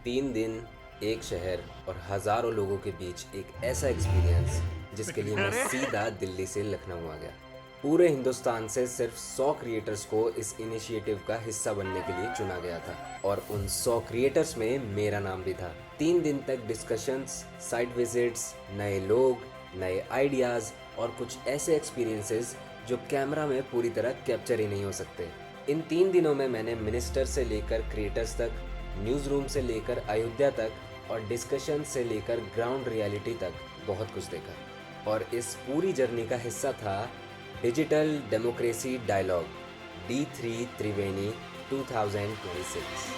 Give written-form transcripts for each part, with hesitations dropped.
3 दिन, एक शहर और हजारों लोगों के बीच एक ऐसा एक्सपीरियंस जिसके लिए मैं सीधा दिल्ली से लखनऊ आ गया। पूरे हिंदुस्तान से सिर्फ 100 क्रिएटर्स को इस इनिशिएटिव का हिस्सा बनने के लिए चुना गया था और उन 100 क्रिएटर्स में मेरा नाम भी था। 3 दिन तक डिस्कशंस, साइट विजिट्स, नए लोग, नए आइडियाज़ और कुछ ऐसे एक्सपीरियंसेस जो कैमरा में पूरी तरह कैप्चर ही नहीं हो सकते। इन 3 दिनों में मैंने मिनिस्टर से लेकर क्रिएटर्स तक, न्यूज़ रूम से लेकर अयोध्या तक और डिस्कशन से लेकर ग्राउंड रियलिटी तक बहुत कुछ देखा। और इस पूरी जर्नी का हिस्सा था डिजिटल डेमोक्रेसी डायलॉग D3 त्रिवेणी 2026।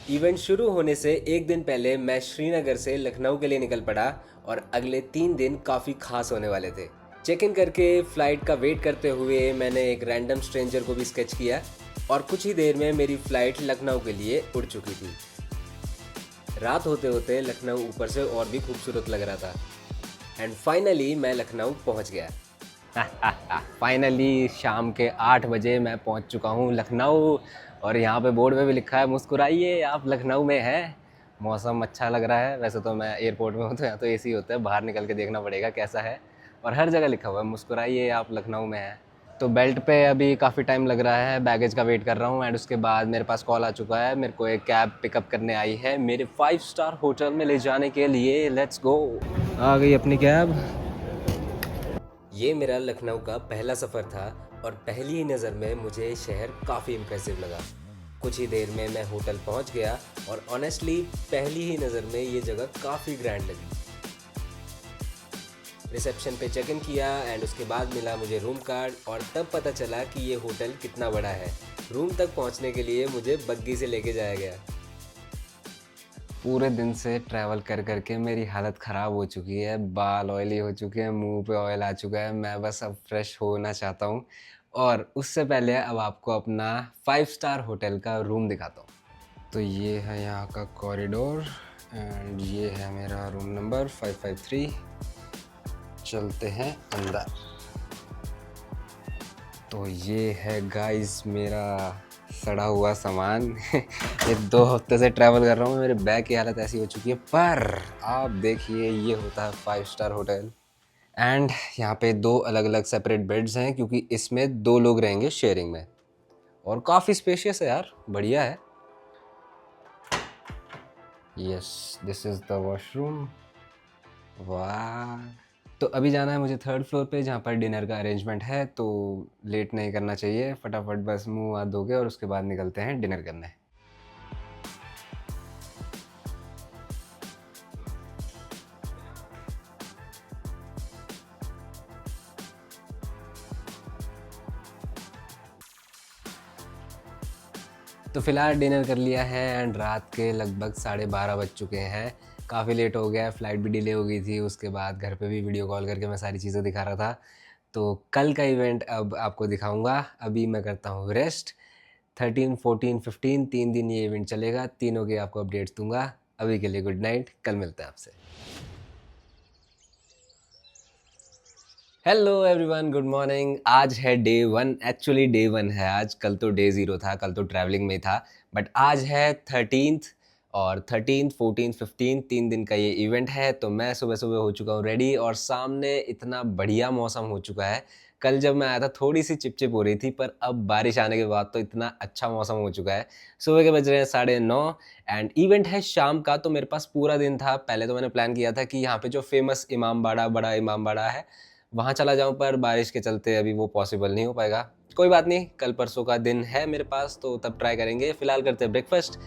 इवेंट शुरू होने से एक दिन पहले मैं श्रीनगर से लखनऊ के लिए निकल पड़ा और अगले 3 दिन काफ़ी खास होने वाले थे। चेक इन करके फ़्लाइट का वेट करते हुए मैंने एक रैंडम स्ट्रेंजर को भी स्केच किया और कुछ ही देर में मेरी फ़्लाइट लखनऊ के लिए उड़ चुकी थी। रात होते होते लखनऊ ऊपर से और भी खूबसूरत लग रहा था एंड फाइनली मैं लखनऊ पहुंच गया। फाइनली शाम के 8 बजे मैं पहुंच चुका हूं लखनऊ और यहाँ पे बोर्ड पे भी लिखा है मुस्कुराइए आप लखनऊ में हैं। मौसम अच्छा लग रहा है। वैसे तो मैं एयरपोर्ट में हूँ तो यहाँ तो एसी होता है, बाहर निकल के देखना पड़ेगा कैसा है। और हर जगह लिखा हुआ है मुस्कुराइए आप लखनऊ में हैं। तो बेल्ट पे अभी काफ़ी टाइम लग रहा है, बैगेज का वेट कर रहा हूँ एंड उसके बाद मेरे पास कॉल आ चुका है। मेरे को एक कैब पिकअप करने आई है मेरे 5 स्टार होटल में ले जाने के लिए। Let's go. आ गई अपनी कैब। ये मेरा लखनऊ का पहला सफ़र था और पहली ही नज़र में मुझे ये शहर काफ़ी इम्प्रेसिव लगा। कुछ ही देर में मैं होटल पहुंच गया और ऑनेस्टली पहली ही नज़र में ये जगह काफ़ी ग्रैंड लगी। रिसेप्शन पे चेक इन किया एंड उसके बाद मिला मुझे रूम कार्ड और तब पता चला कि ये होटल कितना बड़ा है। रूम तक पहुंचने के लिए मुझे बग्गी से लेके जाया गया। पूरे दिन से ट्रैवल कर कर के मेरी हालत ख़राब हो चुकी है, बाल ऑयली हो चुके हैं, मुंह पे ऑयल आ चुका है। मैं बस अब फ्रेश होना चाहता हूँ और उससे पहले अब आपको अपना 5 स्टार होटल का रूम दिखाता हूँ। तो ये है यहाँ का कॉरिडोर एंड ये है मेरा रूम नंबर 553। चलते हैं अंदर। तो ये है गाइस मेरा सड़ा हुआ सामान। ये 2 हफ्ते से ट्रैवल कर रहा हूँ, मेरे बैग की हालत ऐसी हो चुकी है। पर आप देखिए ये होता है 5 स्टार होटल एंड यहाँ पे 2 अलग अलग सेपरेट बेड्स हैं क्योंकि इसमें 2 लोग रहेंगे शेयरिंग में। और काफ़ी स्पेशियस है यार, बढ़िया है। Yes, this is the washroom. वाह। तो अभी जाना है मुझे 3rd फ्लोर पे जहाँ पर डिनर का अरेंजमेंट है, तो लेट नहीं करना चाहिए। फटाफट बस मुंह हाथ धो के और उसके बाद निकलते हैं डिनर करने। तो फ़िलहाल डिनर कर लिया है एंड रात के लगभग 12:30 बज चुके हैं। काफ़ी लेट हो गया है, फ़्लाइट भी डिले हो गई थी। उसके बाद घर पे भी वीडियो कॉल करके मैं सारी चीज़ें दिखा रहा था। तो कल का इवेंट अब आपको दिखाऊंगा। अभी मैं करता हूँ रेस्ट। 13, 14, 15 3 दिन ये इवेंट चलेगा। तीनों के आपको अपडेट्स दूंगा। अभी के लिए गुड नाइट, कल मिलते हैं आपसे। Hello everyone, good morning. आज है डे 1। एक्चुअली डे 1 है आज, कल तो डे 0 था, कल तो ट्रैवलिंग में था। बट आज है 13th और 13th 14th 15 3 दिन का ये इवेंट है। तो मैं सुबह सुबह हो चुका हूँ रेडी और सामने इतना बढ़िया मौसम हो चुका है। कल जब मैं आया था थोड़ी सी चिपचिप हो रही थी, पर अब बारिश आने के बाद तो इतना अच्छा मौसम हो चुका है। सुबह के बज रहे हैं 9:30 एंड इवेंट है शाम का। तो मेरे पास पूरा दिन था। पहले तो मैंने प्लान किया था कि यहाँ पे जो फेमस इमामबाड़ा, बड़ा इमामबाड़ा है, वहाँ चला जाऊँ, पर बारिश के चलते अभी वो पॉसिबल नहीं हो पाएगा। कोई बात नहीं, कल परसों का दिन है मेरे पास, तो तब ट्राई करेंगे। फिलहाल करते हैं ब्रेकफास्ट।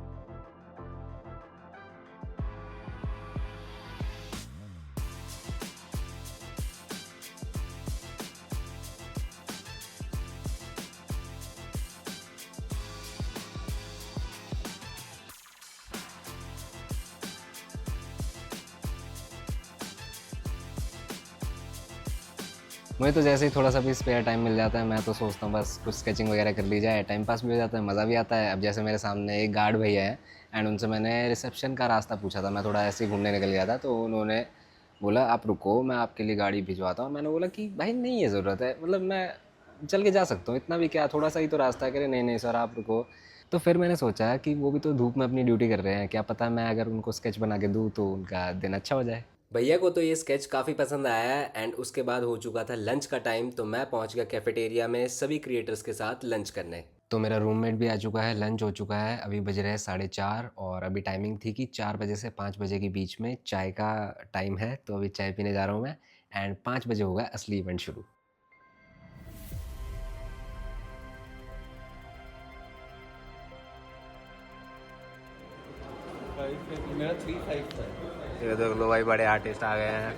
मुझे तो जैसे ही थोड़ा सा भी स्पेयर टाइम मिल जाता है, मैं तो सोचता हूँ बस कुछ स्केचिंग वगैरह कर ली जाए। टाइम पास भी हो जाता है, मज़ा भी आता है। अब जैसे मेरे सामने एक गार्ड भैया है एंड उनसे मैंने रिसेप्शन का रास्ता पूछा था। मैं थोड़ा ऐसे ही घूमने निकल गया था, तो उन्होंने बोला आप रुको, मैं आपके लिए गाड़ी भिजवाता हूँ। मैंने बोला कि भाई नहीं है ज़रूरत है, मतलब मैं चल के जा सकता हूँ, इतना भी क्या, थोड़ा सा ही तो रास्ता है। कह रहे नहीं नहीं सर आप रुको। तो फिर मैंने सोचा कि वो भी तो धूप में अपनी ड्यूटी कर रहे हैं, क्या पता मैं अगर उनको स्केच बना के दूँ तो उनका दिन अच्छा हो जाए। भैया को तो ये स्केच काफ़ी पसंद आया एंड उसके बाद हो चुका था लंच का टाइम, तो मैं पहुंच गया कैफेटेरिया में सभी क्रिएटर्स के साथ लंच करने। तो मेरा रूममेट भी आ चुका है, लंच हो चुका है, अभी बज रहे हैं 4:30 और अभी टाइमिंग थी कि 4 बजे से 5 बजे के बीच में चाय का टाइम है, तो अभी चाय पीने जा रहा हूँ मैं एंड 5 बजे होगा असली इवेंट शुरू। मेरा 3-5 था। ये देख लो भाई, बड़े आर्टिस्ट आ गए हैं।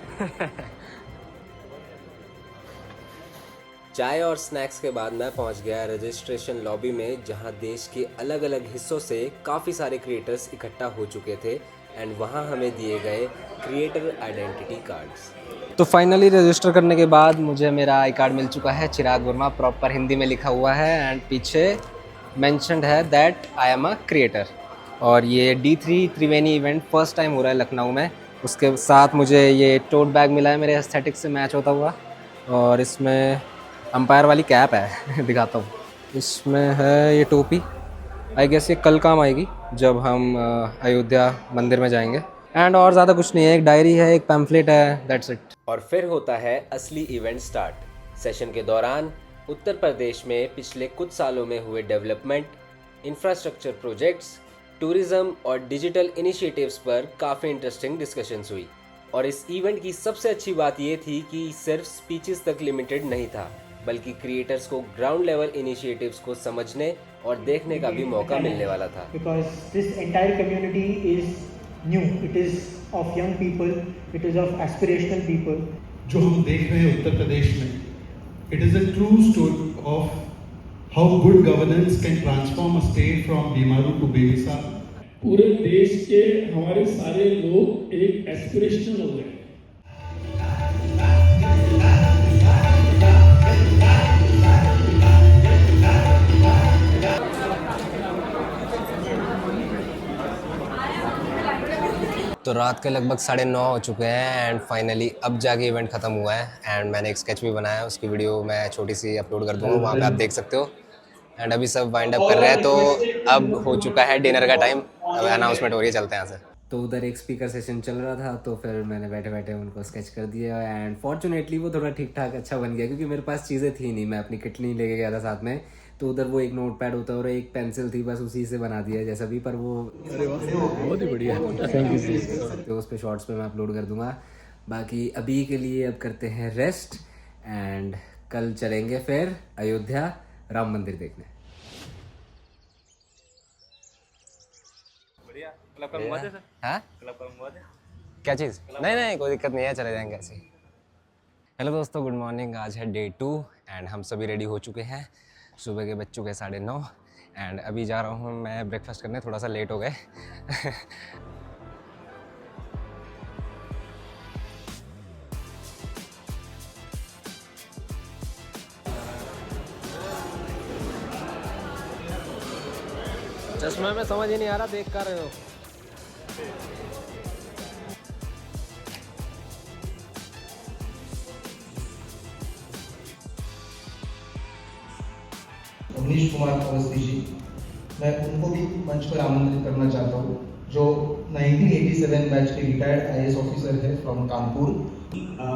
चाय और स्नैक्स के बाद मैं पहुंच गया रजिस्ट्रेशन लॉबी में, जहां देश के अलग अलग हिस्सों से काफ़ी सारे क्रिएटर्स इकट्ठा हो चुके थे एंड वहां हमें दिए गए क्रिएटर आइडेंटिटी कार्ड्स। तो फाइनली रजिस्टर करने के बाद मुझे मेरा आई कार्ड मिल चुका है, चिराग वर्मा प्रॉपर हिंदी में लिखा हुआ है एंड पीछे मेंशन्ड है that I am a creator. और ये D3 त्रिवेणी इवेंट फर्स्ट टाइम हो रहा है लखनऊ में। उसके साथ मुझे ये टोट बैग मिला है मेरे एस्थेटिक से मैच होता हुआ, और इसमें अंपायर वाली कैप है। दिखाता हूँ, इसमें है ये टोपी, आई गेस ये कल काम आएगी जब हम अयोध्या मंदिर में जाएंगे। एंड और ज़्यादा कुछ नहीं है, एक डायरी है, एक पैम्फलेट है, दैट्स इट। और फिर होता है असली इवेंट स्टार्ट। सेशन के दौरान उत्तर प्रदेश में पिछले कुछ सालों में हुए डेवलपमेंट, इंफ्रास्ट्रक्चर प्रोजेक्ट्स, टूरिज्म और डिजिटल इनिशिएटिव्स पर काफ़ी इंटरेस्टिंग डिस्कशंस हुई। और इस इवेंट की सबसे अच्छी बात ये थी कि सिर्फ स्पीचेस तक लिमिटेड नहीं था, बल्कि क्रिएटर्स को ग्राउंड लेवल इनिशिएटिव्स को समझने और देखने का भी मौका मिलने वाला था। Because this entire community is new, it is of young people, it is of aspirational people. जो हम देख रहे हैं उत्तर प्रदेश में, it is a true story of how good governance can transform a state from BIMARU to बेमिसाल। पूरे देश के हमारे सारे लोग एक एस्पिरेशनल हो गए। तो रात के लगभग 9:30 हो चुके हैं एंड फाइनली अब जाके इवेंट ख़त्म हुआ है एंड मैंने एक स्केच भी बनाया है, उसकी वीडियो मैं छोटी सी अपलोड कर दूँगा, वहाँ पे आप देख सकते हो। एंड अभी सब वाइंड अप कर रहे हैं, तो अब हो चुका है डिनर का टाइम, अब अनाउंसमेंट हो रही है, चलते हैं यहाँ से। तो उधर एक स्पीकर सेशन चल रहा था, तो फिर मैंने बैठे बैठे उनको स्केच कर दिया एंड फॉर्चुनेटली वो थोड़ा ठीक ठाक अच्छा बन गया, क्योंकि मेरे पास चीज़ें थी नहीं, मैं अपनी किट नहीं लेके गया था साथ में। तो उधर वो एक नोट पैड होता है और एक पेंसिल थी, बस उसी से बना दिया जैसा भी, पर वो बहुत ही बढ़िया, थैंक यू। तो उस पर शॉर्ट्स पे मैं अपलोड कर दूंगा। बाकी अभी के लिए अब करते हैं रेस्ट एंड कल चलेंगे फिर अयोध्या राम मंदिर देखने। हाँ? क्या चीज़? नहीं नहीं कोई दिक्कत नहीं है, चले जाएंगे ऐसे ही। हेलो दोस्तों, गुड मॉर्निंग। आज है Day 2 एंड हम सभी रेडी हो चुके हैं। सुबह के बज चुके 9:30 एंड अभी जा रहा हूँ मैं ब्रेकफास्ट करने, थोड़ा सा लेट हो गए। चश्मा में समझ ही नहीं आ रहा, देख कर रहे हो। अवनीश कुमार अवस्थी जी, मैं उनको भी मंच पर आमंत्रित करना चाहता हूँ, जो 1987 बैच के रिटायर्ड IAS ऑफिसर है from Kanpur.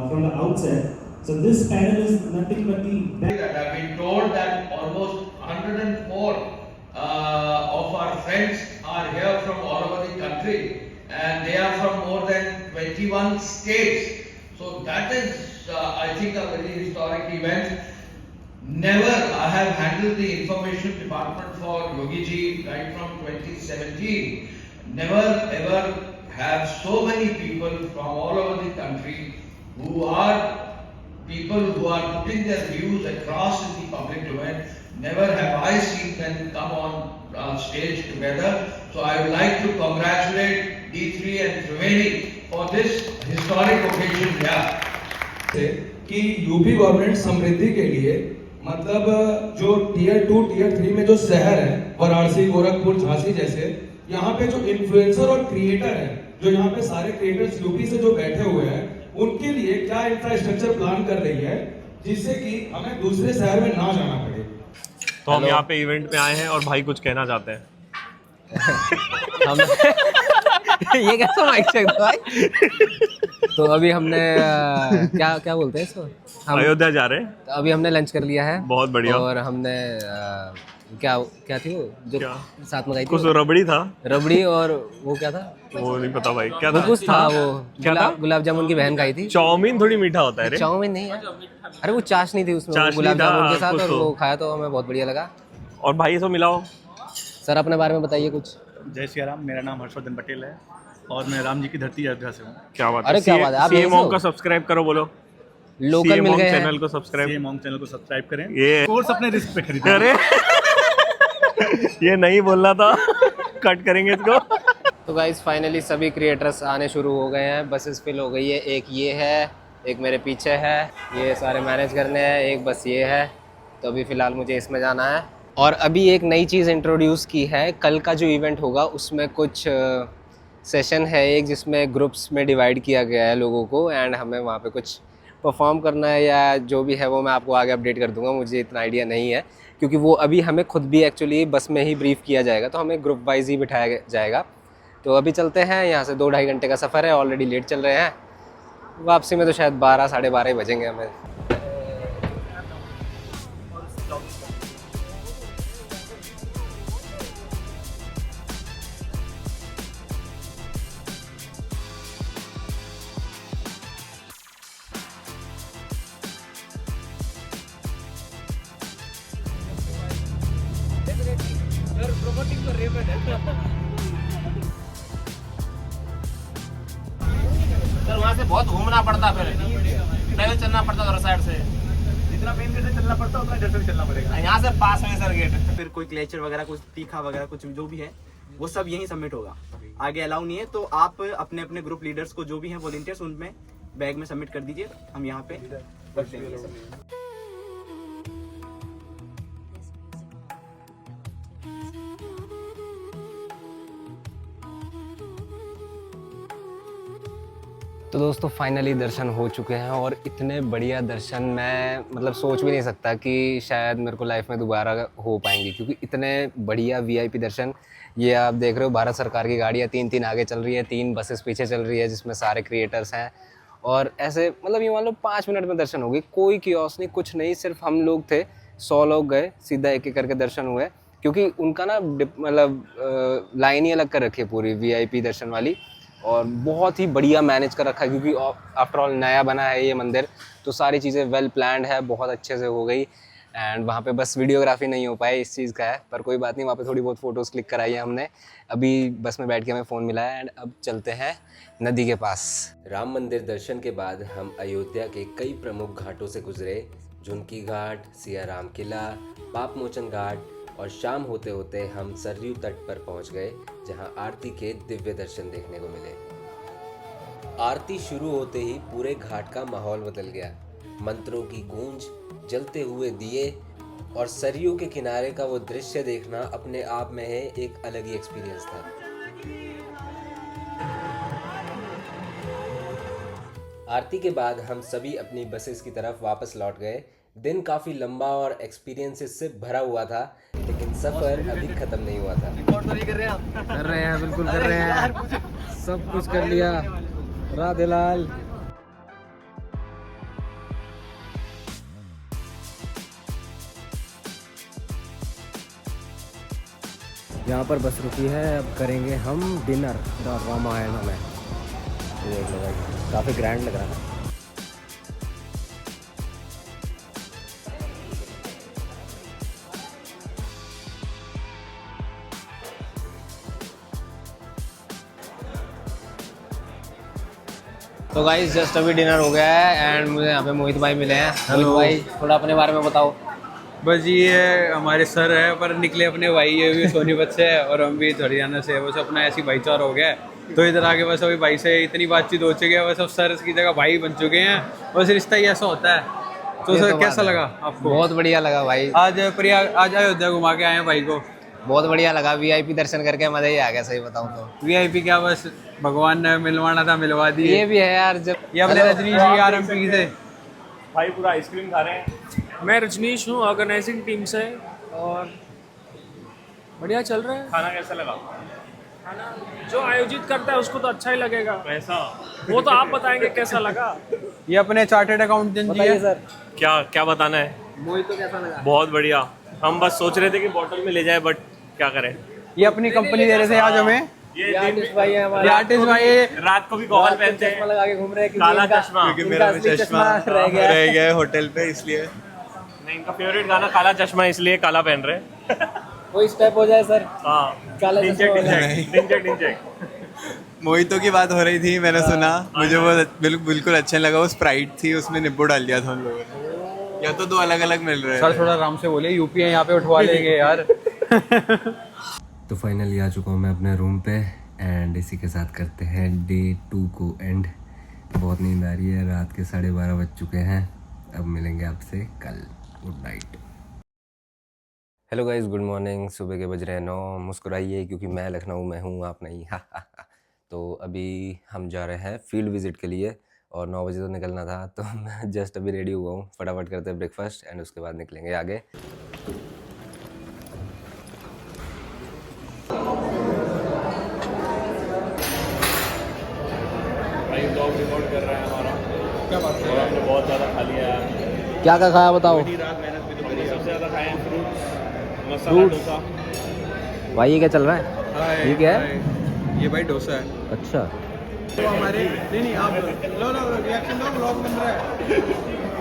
From the outset, so this panel is nothing but the I've been told that almost 104 of our friends are here from all over the country, and they are from more than 21 states. So that is, I think, a very historic event. Never I have handled the information department for Yogi ji right from 2017. Never ever have so many people from all over the country who are people who are putting their views across in the public domain. Never have I seen them come on stage together. So I would like to congratulate D3 and Triveni for this historic occasion here. कि UP government समृद्धि के लिए, मतलब जो tier 2 tier 3 में जो शहर है, वाराणसी, गोरखपुर, झांसी जैसे, यहाँ पे जो इन्फ्लुएंसर और क्रिएटर है, जो यहाँ पे सारे क्रिएटर्स यूपी से जो बैठे हुए हैं, उनके लिए क्या इंफ्रास्ट्रक्चर प्लान कर रही है जिससे कि हमें दूसरे शहर में ना जाना पड़े। तो हम यहाँ पे इवेंट में आए हैं और भाई कुछ कहना चाहते हैं। हम ये कैसा माइक चेक था भाई? तो अभी हमने क्या क्या बोलते हैं इसको, हम अयोध्या जा रहे हैं। तो अभी हमने लंच कर लिया है। बहुत बढ़िया। और हमने क्या क्या थी वो जो क्या? साथ में गई थी? कुछ रबड़ी था। रबड़ी और वो क्या था? वो नहीं पता भाई क्या वो था। कुछ था वो क्या था? गुलाब जामुन की बहन खाई थी। चाउमीन थोड़ी मीठा होता है रे। चाउमीन नहीं है, अरे वो चाशनी थी उसमें, वो चाशनी गुलाब था, जामुन के साथ, कुछ और तो। वो खाया तो हमें बहुत बढ़िया लगा। और भाई से मिलाओ। सर अपने बारे में बताइए कुछ। जय श्री राम, मेरा नाम हर्षवर्धन पटेल है और मैं राम जी की धरती अयोध्या से हूँ। क्या बात अरे क्या बात है, आप सीएम यहीं से हो? का सब्सक्राइब करो, बोलो लोकल मिल गए हैं। चैनल को सब्सक्राइब। सीएम ऑन चैनल को सब्सक्राइब करें, ये कोर्स अपने रिस्क पे खरीदें। अरे ये नहीं बोलना था, कट करेंगे इसको। तो गाइस फाइनली सभी क्रिएटर्स आने शुरू हो गए हैं, बसेस फिल हो गई है। एक ये है, एक मेरे पीछे है, ये सारे मैनेज करने हैं, एक बस ये है। तो अभी फ़िलहाल मुझे इसमें जाना है। और अभी एक नई चीज़ इंट्रोड्यूस की है, कल का जो इवेंट होगा उसमें कुछ सेशन है एक, जिसमें ग्रुप्स में डिवाइड किया गया है लोगों को, एंड हमें वहाँ पे कुछ परफॉर्म करना है या जो भी है वो मैं आपको आगे अपडेट कर दूंगा। मुझे इतना आइडिया नहीं है क्योंकि वो अभी हमें खुद भी एक्चुअली बस में ही ब्रीफ किया जाएगा, तो हमें ग्रुप वाइज ही बिठाया जाएगा। तो अभी चलते हैं, यहाँ से 2-2.5 घंटे का सफ़र है, ऑलरेडी लेट चल रहे हैं। वापसी में तो शायद 12 साढ़े 12 ही बजेंगे हमें। सर वहाँ से बहुत घूमना पड़ता, फिर पैदल चलना पड़ता उधर साइड से। जितना मेन गेट से चलना पड़ता है उतना इधर से चलना पड़ेगा। यहाँ से पास में सर गेट। फिर कोई क्लेचर वगैरह, कुछ तीखा वगैरह, कुछ जो भी है वो सब यहीं सबमिट होगा, आगे अलाउ नहीं है। तो आप अपने अपने ग्रुप लीडर्स को जो भी हैं वॉलंटियर्स, उनमें बैग में सबमिट कर दीजिए, हम यहाँ पे रख देंगे ये सब। तो दोस्तों फाइनली दर्शन हो चुके हैं, और इतने बढ़िया दर्शन मैं मतलब सोच भी नहीं सकता कि शायद मेरे को लाइफ में दोबारा हो पाएंगे, क्योंकि इतने बढ़िया वीआईपी दर्शन। ये आप देख रहे हो भारत सरकार की गाड़ियाँ 3-3 आगे चल रही है, 3 बसेस पीछे चल रही है, जिसमें सारे क्रिएटर्स हैं। और ऐसे मतलब ये मान लो 5 मिनट में दर्शन हो गए, कोई कियोस्क नहीं, कुछ नहीं, सिर्फ हम लोग थे, 100 लोग गए, सीधा एक एक करके दर्शन हुए, क्योंकि उनका ना मतलब लाइन ही अलग कर रखी है पूरी वीआईपी दर्शन वाली। और बहुत ही बढ़िया मैनेज कर रखा है, क्योंकि आफ्टर ऑल नया बना है ये मंदिर, तो सारी चीज़ें वेल प्लान्ड है, बहुत अच्छे से हो गई। एंड वहाँ पे बस वीडियोग्राफी नहीं हो पाई, इस चीज़ का है, पर कोई बात नहीं, वहाँ पे थोड़ी बहुत फ़ोटोज़ क्लिक कराई है हमने। अभी बस में बैठ के हमें फ़ोन मिला है, एंड अब चलते हैं नदी के पास। राम मंदिर दर्शन के बाद हम अयोध्या के कई प्रमुख घाटों से गुजरे, झुनकी घाट, सिया राम किला, पाप मोचन घाट, और शाम होते होते हम सरयू तट पर पहुंच गए, जहां आरती के दिव्य दर्शन देखने को मिले। आरती शुरू होते ही पूरे घाट का माहौल बदल गया। मंत्रों की गूंज, जलते हुए दिए और सरयू के किनारे का वो दृश्य देखना अपने आप में है एक अलग ही एक्सपीरियंस था। आरती के बाद हम सभी अपनी बसेस की तरफ वापस लौट गए। दिन काफ़ी लंबा और एक्सपीरियंसेस से भरा हुआ था, लेकिन सफ़र अभी ख़त्म नहीं हुआ था। कर रहे हैं, बिल्कुल कर रहे हैं, सब कुछ कर लिया। राधे लाल। यहाँ पर बस रुकी है, अब करेंगे हम डिनर द रामायण में। देख लो भाई, काफ़ी ग्रैंड लग रहा है। तो गाइस जस्ट अभी डिनर हो गया है, एंड मुझे यहाँ पे मोहित भाई मिले हैं। मोहित भाई थोड़ा अपने बारे में बताओ। बस ये हमारे सर है, पर निकले अपने भाई, ये भी सोनीपत से है और हम भी हरियाणा से, बस अपना ऐसी भाईचारा हो गया है। तो इधर आके बस अभी भाई से इतनी बातचीत हो चुकी है, बस अब सर की जगह भाई बन चुके हैं, बस रिश्ता ही ऐसा होता है। तो सर कैसा लगा आपको? बहुत बढ़िया लगा भाई। आज अयोध्या घुमा के आए हैं भाई को, बहुत बढ़िया लगा। वीआईपी दर्शन करके मजा ही आ गया, सही बताऊं तो। वीआईपी क्या, बस भगवान ने मिलवाना था, मिलवा दिए। ये भी है यार, जब ये अपने रजनी जी आरएमपी से भाई पूरा आइसक्रीम खा रहे हैं। मैं रजनीश हूँ ऑर्गेनाइजिंग टीम से और बढ़िया चल रहा है। खाना कैसा लगा? खाना जो आयोजित करता है उसको तो अच्छा ही लगेगा। कैसा? वो तो आप बताएंगे कैसा लगा। ये अपने चार्टर्ड अकाउंटेंट जी है सर। क्या क्या बताना है? मोहित तो कैसा लगा? बहुत बढ़िया। हम बस सोच रहे थे कि बॉटल में ले जाए, बट क्या करें। ये अपनी कंपनी दे रहे थे आज हमें। ये आर्टिस्ट भाई है हमारे। आर्टिस्ट भाई रात को भी गॉगल पहनते हैं, लगा के घूम रहे हैं काला चश्मा। क्योंकि मेरा भी चश्मा रह गया होटल पे, इसलिए। नहीं, इनका फेवरेट गाना काला चश्मा, इसलिए काला पहन रहे हैं। कोई स्टेप हो जाए सर। हाँ, काला चश्मा वाला। मोहितों की बात हो रही थी, मैंने सुना, मुझे वो बिल्कुल अच्छा लगा। वो स्प्राइट थी, उसमें नींबू डाल दिया था उन लोगों ने। या तो दो अलग अलग मिल रहे हैं। सर थोड़ा आराम से बोले, यूपी है यहाँ पे, उठवा लेंगे यार। तो फाइनली आ चुका हूँ मैं अपने रूम पे एंड इसी के साथ करते हैं डे 2 को एंड। बहुत नींद आ रही है, रात के 12:30 बज चुके हैं। अब मिलेंगे आपसे कल। Good night. Hello guys, good morning. सुबह के बज रहे हैं 9। मुस्कुराइए क्योंकि मैं लखनऊ में हूँ, आप नहीं। तो अभी हम जा रहे हैं फील्ड विज़िट के लिए और 9 बजे तो निकलना था, तो मैं जस्ट अभी रेडी हुआ हूँ। फटाफट करते हैं ब्रेकफास्ट एंड उसके बाद निकलेंगे आगे। भाई ब्लॉग रिकॉर्ड कर रहा है हमारा। क्या बात है? और हमने बहुत ज़्यादा खा लिया है। क्या क्या खाया बताओ? रात मेहनत भी तो करी। सबसे ज़्यादा खाए हैं फ्रूट्स, मसाला डोसा। भाई ये क्या चल रहा है? ये क्या है? ये भाई डोसा है। अच्छा, तो हमारे नहीं आप लो रिएक्शन दो, ब्लॉग बन रहा है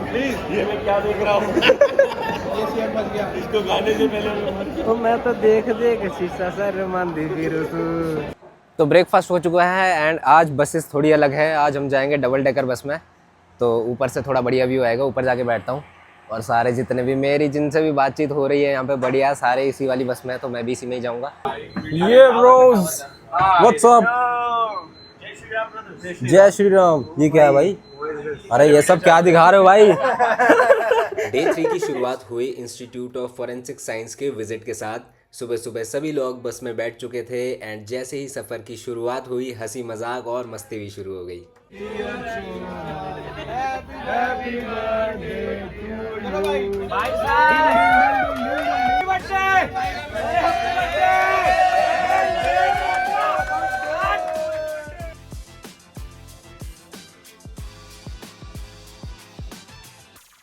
प्लीज। ये मैं क्या देख रहा हूँ? ये सीएम बच गया इसको गाने से पहले। तो मैं तो देख शीशा सर मान दी फिर। तो ब्रेकफास्ट हो चुका है एंड आज बसेस थोड़ी अलग है। आज हम जाएंगे डबल डेकर बस में, तो ऊपर से थोड़ा बढ़िया व्यू आएगा। ऊपर जाके बैठता हूँ और सारे जितने भी मेरी जिनसे भी बातचीत हो रही है यहाँ पे बढ़िया, सारे इसी वाली बस में, तो मैं भी इसी में ही जाऊँगा। ये ब्रोस व्हाट्स अप, जय श्री राम। ये क्या है भाई? अरे ये सब क्या दिखा रहे हो भाई? डे 3 की शुरुआत हुई इंस्टीट्यूट ऑफ फॉरेंसिक साइंस के विजिट के साथ। सुबह सुबह सभी लोग बस में बैठ चुके थे एंड जैसे ही सफ़र की शुरुआत हुई, हंसी मजाक और मस्ती भी शुरू हो गई।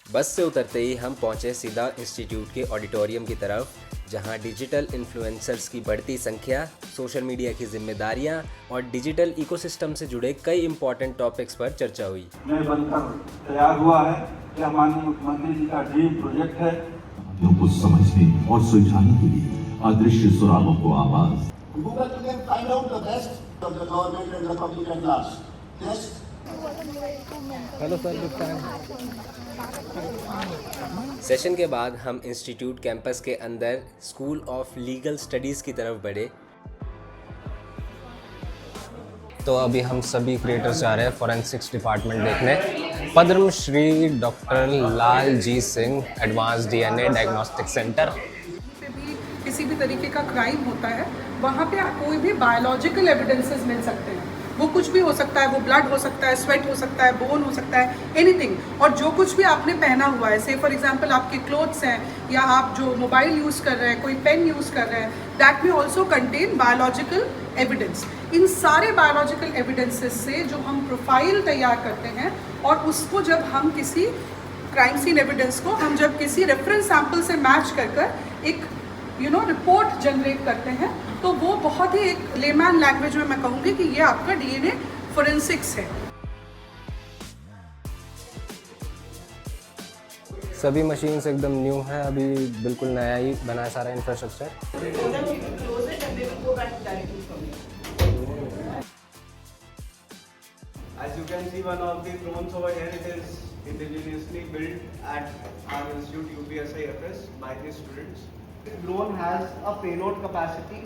बस से उतरते ही हम पहुंचे सीधा इंस्टीट्यूट के ऑडिटोरियम की तरफ, जहां डिजिटल इन्फ्लुएंसर्स की बढ़ती संख्या, सोशल मीडिया की जिम्मेदारियां और डिजिटल इकोसिस्टम से जुड़े कई इंपॉर्टेंट टॉपिक्स पर चर्चा हुई। नए बनकर तैयार हुआ है, यह माननीय मुख्यमंत्री जी का ड्रीम प्रोजेक्ट है। को समझने और सुलझाने के लिए अदृश्य सुरागों को आवाज। Google can find out the best of the government and the public at last. Yes. Hello sir. Session के बाद हम इंस्टीट्यूट कैंपस के अंदर स्कूल ऑफ लीगल स्टडीज़ की तरफ बढ़े। तो अभी हम सभी क्रिएटर्स जा रहे हैं फॉरेंसिक्स डिपार्टमेंट देखने। Padmashri doctor Lal ji Singh advance DNA diagnostic centre. किसी भी तरीके का क्राइम होता है, वहाँ पे कोई भी बायोलॉजिकल एविडेंसेस मिल सकते हैं। वो कुछ भी हो सकता है, वो ब्लड हो सकता है, स्वेट हो सकता है, बोन हो सकता है, एनीथिंग। और जो कुछ भी आपने पहना हुआ है, से फॉर एग्जांपल आपके क्लोथ्स हैं या आप जो मोबाइल यूज़ कर रहे हैं, कोई पेन यूज़ कर रहे हैं, दैट में ऑल्सो कंटेन बायोलॉजिकल एविडेंस। इन सारे बायोलॉजिकल एविडेंसेस से जो हम प्रोफाइल तैयार करते हैं और उसको जब हम किसी क्राइम सीन एविडेंस को हम जब किसी रेफरेंस सैंपल से मैच कर एक रिपोर्ट जनरेट करते हैं, तो वो बहुत ही एक लेमैन लैंग्वेज में मैं कहूँगी कि ये आपका DNA फोरेंसिक्स है। सभी मशीन्स एकदम न्यू है, अभी बिल्कुल नया ही बना है सारा infrastructure. As you can see, one of the drones over here, it is indigenously built at our institute UPSIFS by the students. The drone has a payload capacity.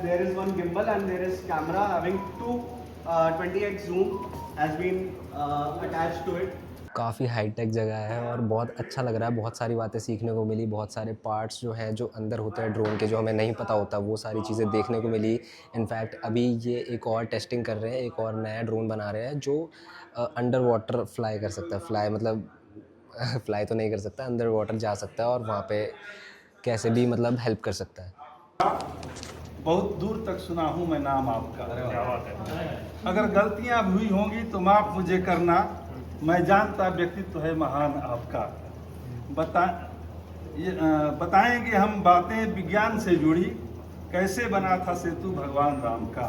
There is one gimbal and there is camera having two 20x zoom has been attached to it. काफ़ी hi tech जगह है और बहुत अच्छा लग रहा है। बहुत सारी बातें सीखने को मिली, बहुत सारे पार्ट्स जो हैं जो अंदर होते हैं ड्रोन के, जो हमें नहीं पता होता, वो सारी चीज़ें देखने को मिली। इनफैक्ट अभी ये एक और टेस्टिंग कर रहे हैं, एक और नया ड्रोन बना रहे हैं जो अंडर वाटर फ्लाई कर सकता है। फ्लाई मतलब फ्लाई तो नहीं कर सकता, अंडर वाटर जा सकता है और वहाँ पे कैसे भी मतलब हेल्प कर सकता है। बहुत दूर तक सुना हूँ मैं नाम आपका। अगर गलतियाँ हुई होंगी तो माफ़ मुझे करना, मैं जानता व्यक्तित्व है महान आपका। बताएंगे हम बातें विज्ञान से जुड़ी, कैसे बना था सेतु भगवान राम का।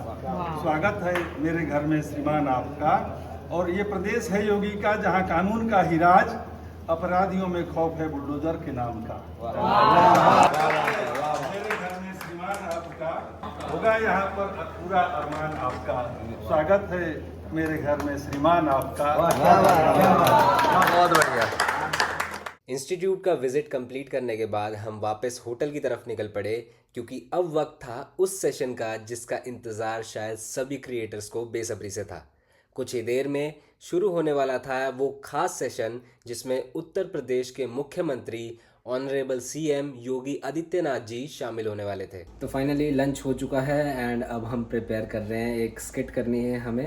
स्वागत है मेरे घर में श्रीमान आपका। और ये प्रदेश है योगी का, जहाँ कानून का ही राज, अपराधियों में खौफ है बुलडोजर के नाम का। मेरे घर में श्रीमान आपका, होगा यहाँ पर पूरा अरमान आपका। स्वागत है मेरे घर में श्रीमान आपका। बहुत बढ़िया। इंस्टीट्यूट का विजिट कंप्लीट करने के बाद हम वापस होटल की तरफ निकल पड़े, क्योंकि अब वक्त था उस सेशन का जिसका इंतज़ार शायद सभी क्रिएटर्स को बेसब्री से था। कुछ ही देर में शुरू होने वाला था वो खास सेशन जिसमें उत्तर प्रदेश के मुख्यमंत्री ऑनरेबल सीएम योगी आदित्यनाथ जी शामिल होने वाले थे। तो फाइनली लंच हो चुका है एंड अब हम प्रिपेयर कर रहे हैं। एक स्किट करनी है हमें।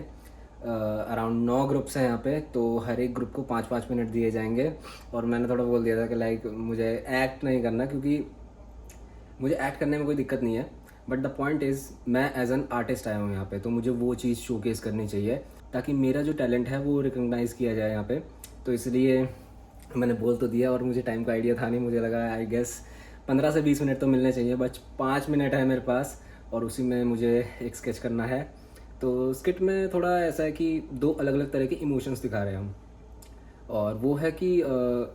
अराउंड 9 ग्रुप्स हैं यहाँ पे, तो हर एक ग्रुप को 5-5 मिनट दिए जाएंगे। और मैंने थोड़ा बोल दिया था कि लाइक मुझे एक्ट नहीं करना, क्योंकि मुझे एक्ट करने में कोई दिक्कत नहीं है, बट द पॉइंट इज़ मैं एज एन आर्टिस्ट आया हूँ यहाँ पे, तो मुझे वो चीज़ शोकेस करनी चाहिए ताकि मेरा जो टैलेंट है वो रिकॉग्नाइज़ किया जाए यहाँ पे। तो इसलिए मैंने बोल तो दिया, और मुझे टाइम का आइडिया था नहीं। मुझे लगा आई गेस 15 से 20 मिनट तो मिलने चाहिए, बस 5 मिनट है मेरे पास और उसी में मुझे एक स्केच करना है। तो स्किट में थोड़ा ऐसा है कि 2 अलग अलग तरह के इमोशंस दिखा रहे हैं हम, और वो है कि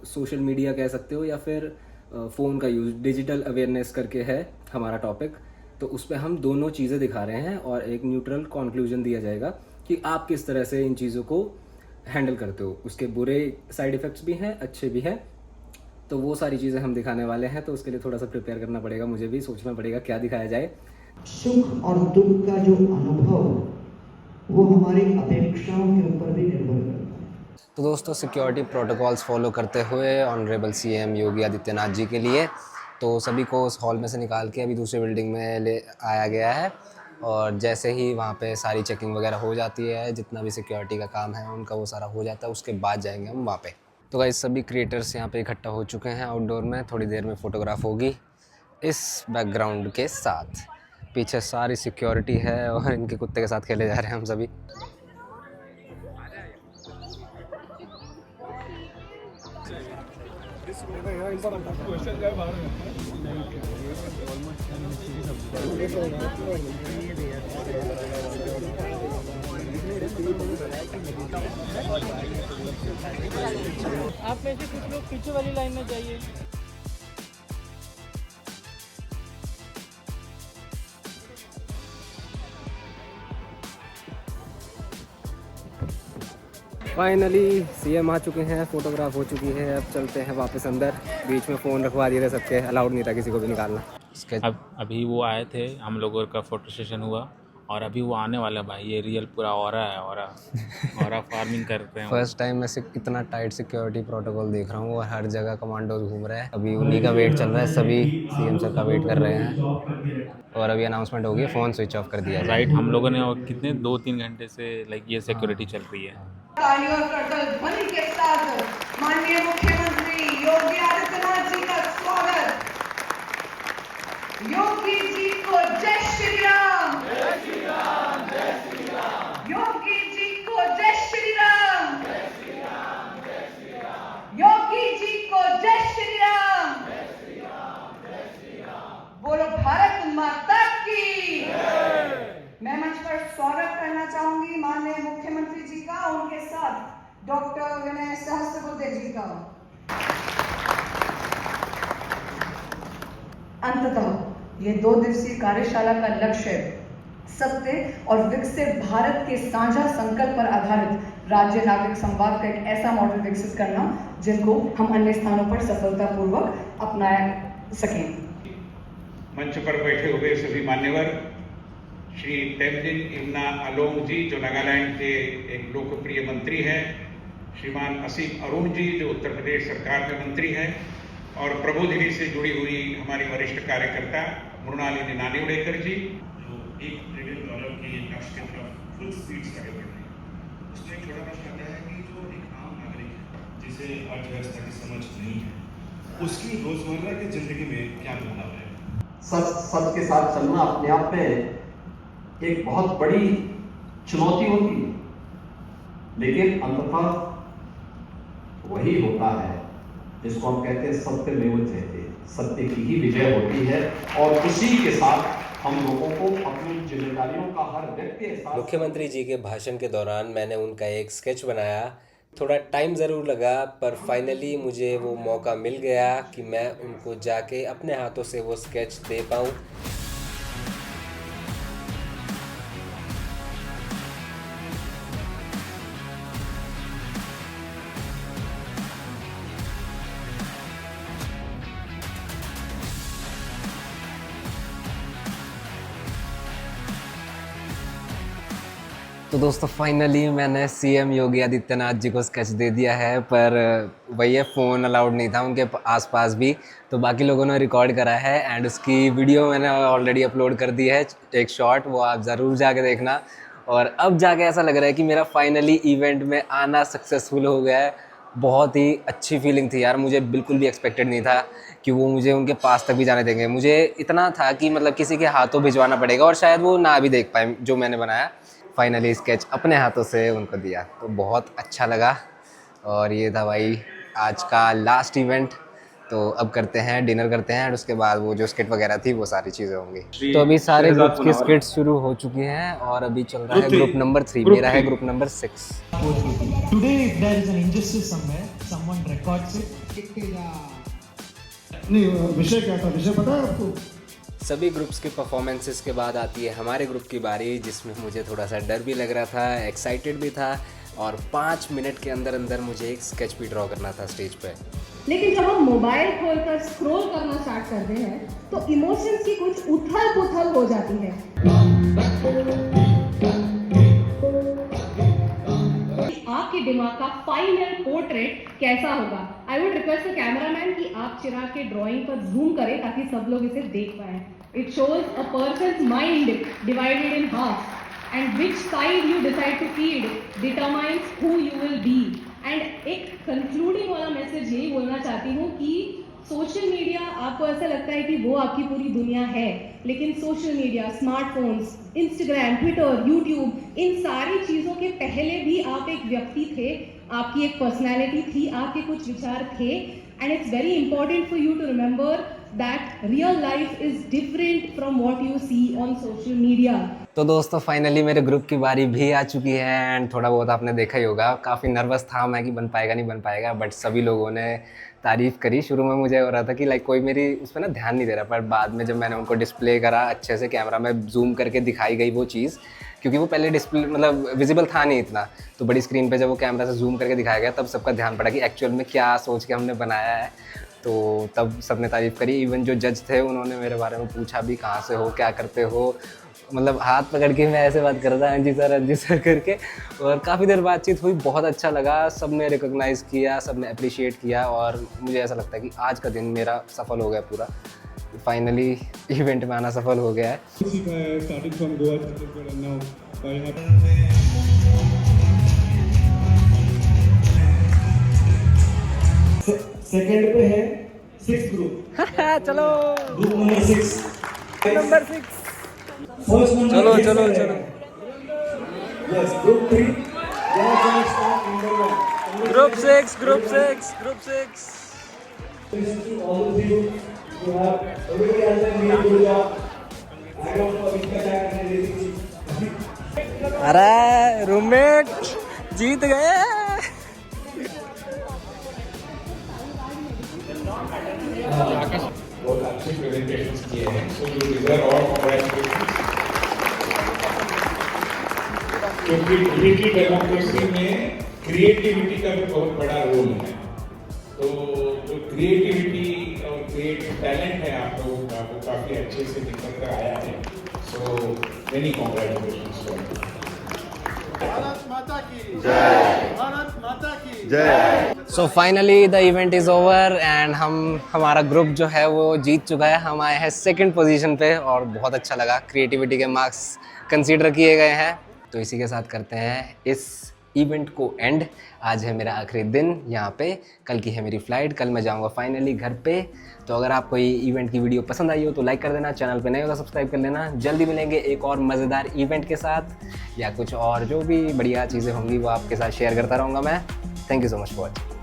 सोशल मीडिया कह सकते हो या फिर फ़ोन का यूज़, डिजिटल अवेयरनेस करके है हमारा टॉपिक। तो उस पर हम दोनों चीज़ें दिखा रहे हैं और एक न्यूट्रल कंक्लूजन दिया जाएगा कि आप किस तरह से इन चीज़ों को हैंडल करते हो। उसके बुरे साइड इफ़ेक्ट्स भी हैं, अच्छे भी हैं, तो वो सारी चीज़ें हम दिखाने वाले हैं। तो उसके लिए थोड़ा सा प्रिपेयर करना पड़ेगा, मुझे भी सोचना पड़ेगा क्या दिखाया जाए। सुख और दुख का जो अनुभव वो हमारी अपेक्षाओं के ऊपर भी निर्भर करता है। तो दोस्तों, सिक्योरिटी प्रोटोकॉल्स फॉलो करते हुए ऑनरेबल सीएम योगी आदित्यनाथ जी के लिए तो सभी को उस हॉल में से निकाल के अभी दूसरी बिल्डिंग में ले आया गया है। और जैसे ही वहाँ पे सारी चेकिंग वगैरह हो जाती है, जितना भी सिक्योरिटी का काम है उनका वो सारा हो जाता है, उसके बाद जाएंगे हम वहाँ पे। तो गाइस, सभी क्रिएटर्स यहाँ पे इकट्ठा हो चुके हैं आउटडोर में। थोड़ी देर में फ़ोटोग्राफ होगी इस बैकग्राउंड के साथ। पीछे सारी सिक्योरिटी है और इनके कुत्ते के साथ खेले जा रहे हैं हम सभी। आप में से कुछ लोग पीछे वाली लाइन में जाइए। फाइनली सीएम आ चुके हैं, फोटोग्राफ हो चुकी है। अब चलते हैं वापस अंदर। बीच में फ़ोन रखवा दिए थे सबके, अलाउड नहीं था किसी को भी निकालना। अभी वो आए थे, हम लोगों का फोटो सेशन हुआ और अभी वो आने वाला। भाई ये रियल पूरा ऑरा है, ऑरा फार्मिंग करते हैं। फर्स्ट टाइम मैं इतना टाइट सिक्योरिटी प्रोटोकॉल देख रहा हूँ और हर जगह कमांडोज घूम रहे हैं। अभी उन्हीं का वेट चल रहा है, सभी सीएम सर का वेट कर रहे हैं और अभी अनाउंसमेंट होगी, फ़ोन स्विच ऑफ कर दिया। राइट, हम लोगों ने और कितने 2-3 घंटे से लाइक ये सिक्योरिटी चल रही है। तालियों और करतल ध्वनि के साथ माननीय मुख्यमंत्री योगी आदित्यनाथ जी का स्वागत। योगी जी को जय श्री राम, जय श्री राम, जय श्री राम। योगी जी को जय श्री राम, जय श्री राम, जय श्री राम। योगी जी को जय श्री राम, जय श्री राम, जय श्री राम। बोलो भारत माता की जय। मैं मंच पर स्वागत करना चाहूंगी माननीय मुख्यमंत्री जी का, उनके साथ डॉक्टर विनय सहस्त्रबुद्धे जी का। अंततः ये 2 दिवसीय कार्यशाला का लक्ष्य सत्य और विकसित भारत के साझा संकल्प पर आधारित राज्य नागरिक संवाद का एक ऐसा मॉडल विकसित करना जिनको हम अन्य स्थानों पर सफलतापूर्वक अपना सकें। मंच पर बैठे हुए सभी मान्यवर, श्री तेमजिन इमना अलोंग जी जो नागालैंड के एक लोकप्रिय मंत्री हैं, श्रीमान असीम अरुण जी जो उत्तर प्रदेश सरकार में मंत्री हैं, और प्रबोधिनी से जुड़ी हुई हमारी वरिष्ठ कार्यकर्ता मृणालिनी नानिवडेकर जी, जो $1 ट्रिलियन की लक्ष्य की तरफ फुल स्पीड से आगे बढ़ रही है। उसमें एक छोटा प्रश्न आता है कि जो एक आम नागरिक है जिसे अर्थव्यवस्था की समझ नहीं है, उसकी रोजमर्रा की जिंदगी में क्या बदलाव है? सच के साथ चलना अपने आप में एक बहुत बड़ी चुनौती होती है, लेकिन अंततः वही होता है जिसको हम कहते हैं सत्यमेव जयते, सत्य की ही विजय होती है। और उसी के साथ हम लोगों को अपनी जिम्मेदारियों का हर व्यक्ति एहसास। मुख्यमंत्री जी के भाषण के दौरान मैंने उनका एक स्केच बनाया। थोड़ा टाइम ज़रूर लगा, पर फाइनली मुझे वो मौका मिल गया कि मैं उनको जाके अपने हाथों से वो स्केच दे पाऊँ। तो दोस्तों फाइनली मैंने सीएम योगी आदित्यनाथ जी को स्केच दे दिया है, पर वही फ़ोन अलाउड नहीं था उनके आसपास भी, तो बाकी लोगों ने रिकॉर्ड करा है एंड उसकी वीडियो मैंने ऑलरेडी अपलोड कर दी है, एक शॉर्ट, वो आप ज़रूर जाके देखना। और अब जाके ऐसा लग रहा है कि मेरा फाइनली इवेंट में आना सक्सेसफुल हो गया है। बहुत ही अच्छी फीलिंग थी यार, मुझे बिल्कुल भी एक्सपेक्टेड नहीं था कि वो मुझे उनके पास तक भी जाने देंगे। मुझे इतना था कि मतलब किसी के हाथों भिजवाना पड़ेगा और शायद वो ना भी देख पाए जो मैंने बनाया। फाइनली स्केच अपने हाथों से उनको दिया तो बहुत अच्छा लगा। और ये था भाई आज का लास्ट इवेंट। तो अब करते हैं डिनर करते हैं और उसके बाद वो जो स्किट वगैरह थी वो सारी चीज़ें होंगी। तो अभी सारे ग्रुप की स्किट्स शुरू हो चुकी हैं और अभी चल रहा है ग्रुप नंबर 3, मेरा है group number 6। Today, if there is an injustice somewhere, someone records it. नहीं, विषय क्या था? विषय पता है आपको? सभी ग्रुप्स के परफॉर्मेंसेस के बाद आती है हमारे ग्रुप की बारी, जिसमें मुझे थोड़ा सा डर भी लग रहा था, एक्साइटेड भी था, और 5 मिनट के अंदर अंदर मुझे एक स्केच भी ड्रॉ करना था स्टेज पे। लेकिन जब हम मोबाइल खोलकर स्क्रॉल करना स्टार्ट करते हैं तो इमोशंस की कुछ उथल-पुथल हो जाती है। आपके दिमाग का फाइनल पोर्ट्रेट कैसा होगा? I would request the cameraman कि आप चिराग के ड्राइंग पर जूम करें ताकि सब लोग इसे देख पाएं। It shows a person's mind divided in half and which side you decide to feed determines who you will be. And एक कंक्लूडिंग वाला मैसेज यही बोलना चाहती हूँ कि सोशल मीडिया, आपको ऐसा लगता है कि वो आपकी पूरी दुनिया है, लेकिन social media, smartphones, Instagram, Twitter, YouTube, इन सारी चीज़ों के पहले भी आप एक व्यक्ति थे, आपकी एक पर्सनैलिटी थी, आपके कुछ विचार थे। And it's very important for you to remember that real life is different from what you see on social media. तो दोस्तों फाइनली मेरे ग्रुप की बारी भी आ चुकी है एंड थोड़ा बहुत आपने देखा ही होगा। काफ़ी नर्वस था मैं कि बन पाएगा नहीं बन पाएगा, बट सभी लोगों ने तारीफ़ करी। शुरू में मुझे हो रहा था कि लाइक कोई मेरी उस पर ना ध्यान नहीं दे रहा, पर बाद में जब मैंने उनको डिस्प्ले करा अच्छे से, कैमरा में जूम करके दिखाई गई वो चीज़, क्योंकि वो पहले डिस्प्ले मतलब विजिबल था नहीं इतना, तो बड़ी स्क्रीन पे जब वो कैमरा से जूम करके दिखाया गया तब सबका ध्यान पड़ा कि एक्चुअल में क्या सोच के हमने बनाया है। तो तब सबने तारीफ़ करी। इवन जो जज थे उन्होंने मेरे बारे में पूछा भी, कहाँ से हो, क्या करते हो, मतलब हाथ पकड़ के मैं ऐसे बात कर रहा था हाँ जी सर करके, और काफ़ी देर बातचीत हुई, बहुत अच्छा लगा। सब ने रिकॉग्नाइज़ किया, सब ने अप्रिशिएट किया, और मुझे ऐसा लगता है कि आज का दिन मेरा सफल हो गया पूरा। फाइनली इवेंट में आना सफल हो गया है। सेकंड पे है 6 ग्रुप। चलो ग्रुप नंबर 6। फर्स्ट नंबर चलो चलो चलो। Yes, group 3। Group 6 group 6 group 6। All of you who have already answered me good job. I don't know which attack and everything. अरे रूममेट जीत गए। बहुत अच्छे प्रेजेंटेशंस किए हैं, so you deserve all congratulations. क्योंकि डिजिटल डेमोक्रेसी में creativity का भी बहुत बड़ा रोल है, तो जो क्रिएटिविटी और क्रिएटिव टैलेंट है आप लोगों का वो काफ़ी अच्छे से निकल कर आया है। So many congratulations. भारत माता माता की जय, भारत माता की जय। So finally the event is over and हमारा ग्रुप जो है वो जीत चुका है। हम आए हैं सेकंड पोजीशन पे और बहुत अच्छा लगा। क्रिएटिविटी के मार्क्स कंसीडर किए गए हैं। तो इसी के साथ करते हैं इस इवेंट को एंड। आज है मेरा आखिरी दिन यहाँ पे, कल की है मेरी फ़्लाइट, कल मैं जाऊँगा फाइनली घर पे। तो अगर आपको ये इवेंट की वीडियो पसंद आई हो तो लाइक कर देना, चैनल पे नए हो तो सब्सक्राइब कर लेना। जल्दी मिलेंगे एक और मज़ेदार इवेंट के साथ या कुछ और जो भी बढ़िया चीज़ें होंगी वो आपके साथ शेयर करता रहूँगा मैं। Thank you so much for watching.